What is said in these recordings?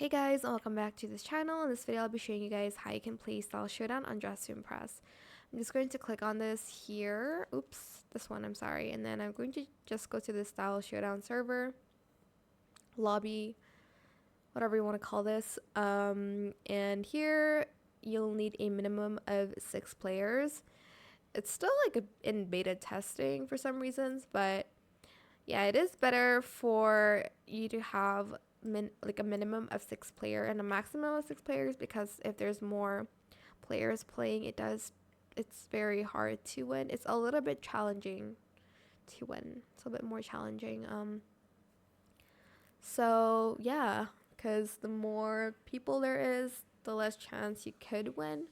Hey guys, and welcome back to this channel. In this video, I'll be showing you guys how you can play Style Showdown on Dress to Impress. I'm just going to click on this here. Oops, this one, I'm sorry. And then I'm going to just go to the Style Showdown server, lobby, whatever you want to call this. And here, you'll need a minimum of 6 players. It's still in beta testing for some reasons, but yeah, it is better for you to have a minimum of 6 players and a maximum of 6 players, because if there's more players playing, it's very hard to win. It's a little bit challenging to win. It's a bit more challenging. So yeah, because the more people there is, the less chance you could win.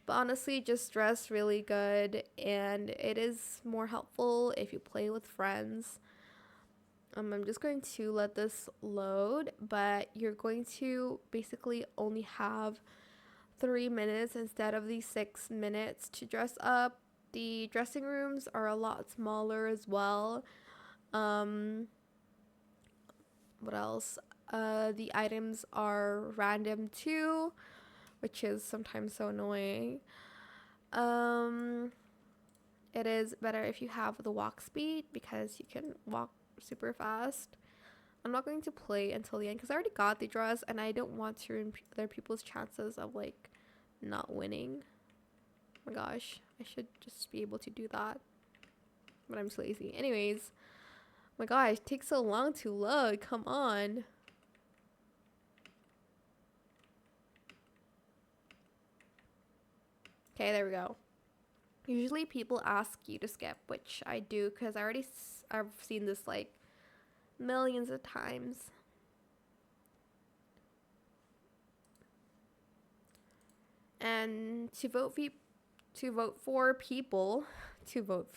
But honestly, just dress really good, and it is more helpful if you play with friends. I'm just going to let this load, but you're going to basically only have 3 minutes instead of the 6 minutes to dress up. The dressing rooms are a lot smaller as well. What else? The items are random too, which is sometimes so annoying. It is better if you have the walk speed, because you can walk super fast. I'm not going to play until the end because I already got the dress and I don't want to ruin other people's chances of not winning. Oh my gosh, I should just be able to do that, but I'm so lazy. Anyways, oh my gosh, it takes so long to load. Come on. Okay, there we go. Usually people ask you to skip, which I do because I've seen this millions of times. And to vote for people, you'll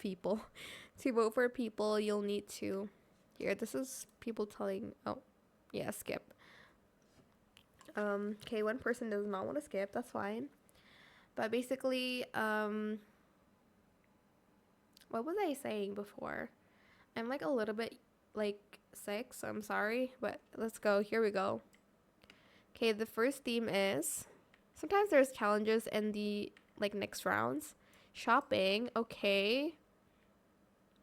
need to, here, this is people telling, oh yeah, skip. Okay, one person does not want to skip, that's fine. But basically, what was I saying before? I'm a little bit sick, so I'm sorry, but let's go. Here we go. Okay, the first theme is, sometimes there's challenges in the next rounds. Shopping, okay.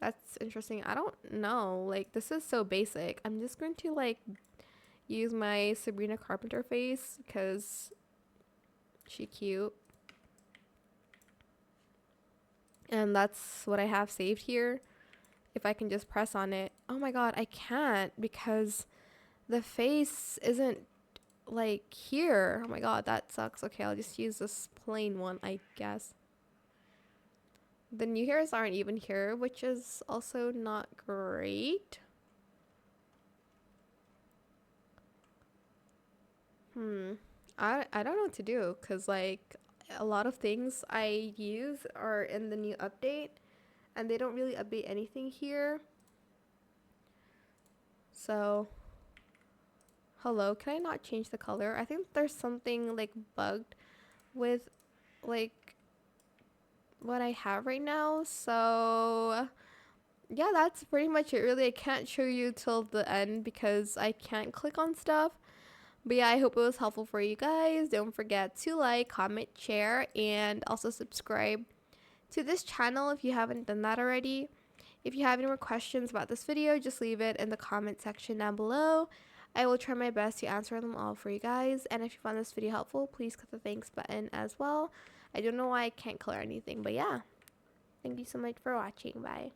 That's interesting. I don't know. This is so basic. I'm just going to use my Sabrina Carpenter face because she cute. And that's what I have saved here. If I can just press on it. Oh my god, I can't because the face isn't here. Oh my god, that sucks. Okay, I'll just use this plain one, I guess. The new hairs aren't even here, which is also not great. I don't know what to do, because a lot of things I use are in the new update and they don't really update anything here. So hello, can I not change the color? I think there's something bugged with what I have right now. So yeah, that's pretty much it really. I can't show you till the end because I can't click on stuff. But yeah, I hope it was helpful for you guys. Don't forget to like, comment, share, and also subscribe to this channel if you haven't done that already. If you have any more questions about this video, just leave it in the comment section down below. I will try my best to answer them all for you guys. And if you found this video helpful, please click the thanks button as well. I don't know why I can't color anything, but yeah. Thank you so much for watching. Bye.